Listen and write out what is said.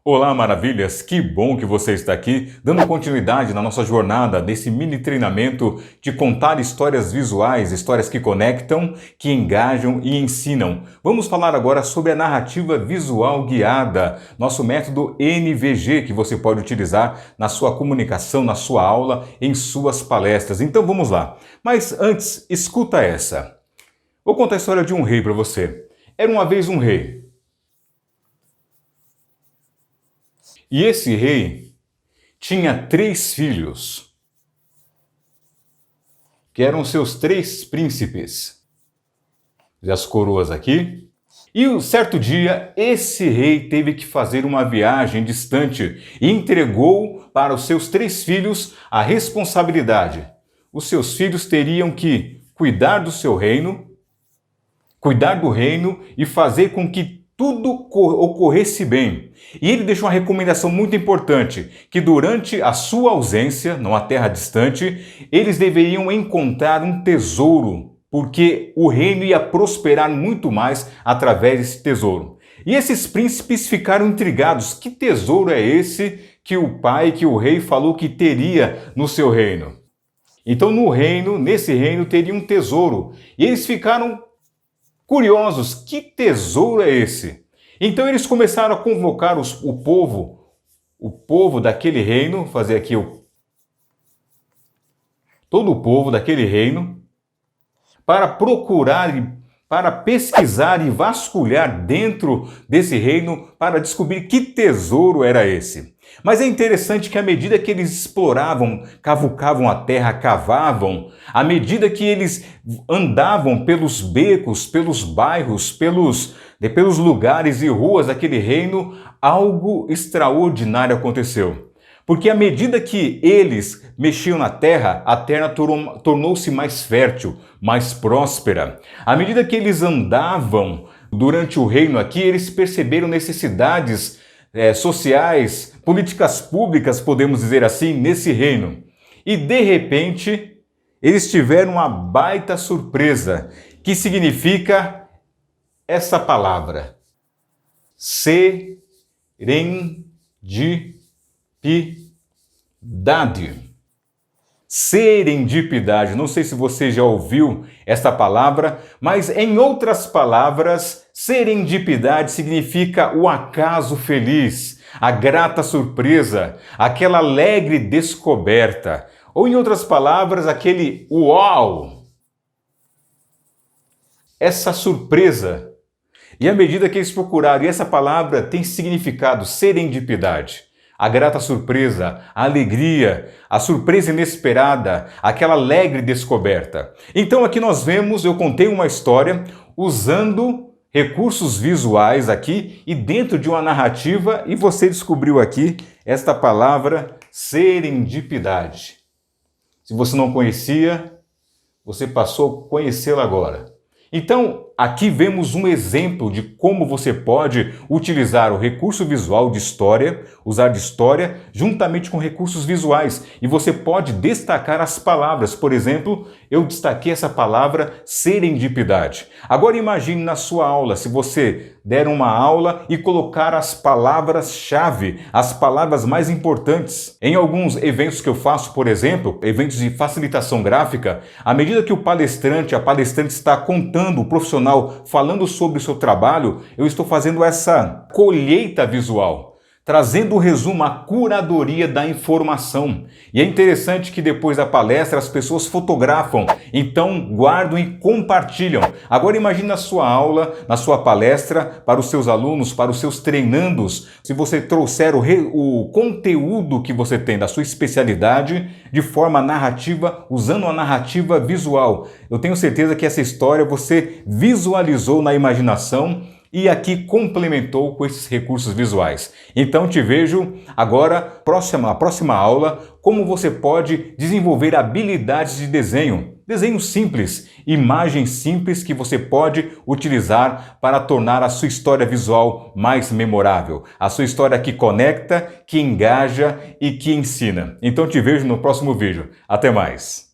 Olá, maravilhas! Que bom que você está aqui, dando continuidade na nossa jornada desse mini treinamento de contar histórias visuais, histórias que conectam, que engajam e ensinam. Vamos falar agora sobre a narrativa visual guiada, nosso método NVG que você pode utilizar na sua comunicação, na sua aula, em suas palestras. Então vamos lá. Mas antes, escuta essa. Vou contar a história de um rei para você. Era uma vez um rei. E esse rei tinha 3 filhos, que eram seus 3 príncipes. E as coroas aqui. E um certo dia, esse rei teve que fazer uma viagem distante e entregou para os seus 3 filhos a responsabilidade. Os seus filhos teriam que cuidar do seu reino, cuidar do reino e fazer com que tudo ocorresse bem. E ele deixou uma recomendação muito importante, que durante a sua ausência, numa terra distante, eles deveriam encontrar um tesouro, porque o reino ia prosperar muito mais através desse tesouro. E esses príncipes ficaram intrigados. Que tesouro é esse que o pai, que o rei falou que teria no seu reino? Então nesse reino teria um tesouro. E eles ficaram curiosos, que tesouro é esse? Então eles começaram a convocar o povo daquele reino, fazer aqui todo o povo daquele reino, para procurar, para pesquisar e vasculhar dentro desse reino para descobrir que tesouro era esse. Mas é interessante que à medida que eles exploravam, cavucavam a terra, cavavam, à medida que eles andavam pelos becos, pelos bairros, pelos lugares e ruas daquele reino, algo extraordinário aconteceu. Porque à medida que eles mexiam na terra, a terra tornou-se mais fértil, mais próspera. À medida que eles andavam durante o reino aqui, eles perceberam necessidades sociais, políticas públicas, podemos dizer assim, nesse reino. E de repente, eles tiveram uma baita surpresa, que significa essa palavra: serendipidade. Serendipidade. Não sei se você já ouviu essa palavra, mas em outras palavras, serendipidade significa o acaso feliz, a grata surpresa, aquela alegre descoberta. Ou em outras palavras, aquele uau! Essa surpresa. E à medida que eles procuraram, e essa palavra tem significado, serendipidade. A grata surpresa, a alegria, a surpresa inesperada, aquela alegre descoberta. Então aqui nós vemos, eu contei uma história usando recursos visuais aqui e dentro de uma narrativa, e você descobriu aqui esta palavra serendipidade. Se você não conhecia, você passou a conhecê-la agora. Então, aqui vemos um exemplo de como você pode utilizar o recurso visual de história, usar de história, juntamente com recursos visuais. E você pode destacar as palavras. Por exemplo, eu destaquei essa palavra serendipidade. Agora imagine na sua aula, se você der uma aula e colocar as palavras-chave, as palavras mais importantes. Em alguns eventos que eu faço, por exemplo, eventos de facilitação gráfica, à medida que a palestrante está contando, o profissional falando sobre o seu trabalho, eu estou fazendo essa colheita visual, trazendo o resumo, a curadoria da informação. E é interessante que depois da palestra as pessoas fotografam, então guardam e compartilham. Agora imagine na sua aula, na sua palestra, para os seus alunos, para os seus treinandos, se você trouxer o conteúdo que você tem da sua especialidade de forma narrativa, usando a narrativa visual. Eu tenho certeza que essa história você visualizou na imaginação e aqui complementou com esses recursos visuais. Então te vejo agora, na próxima aula, como você pode desenvolver habilidades de desenho. Desenho simples, imagens simples que você pode utilizar para tornar a sua história visual mais memorável. A sua história que conecta, que engaja e que ensina. Então te vejo no próximo vídeo. Até mais!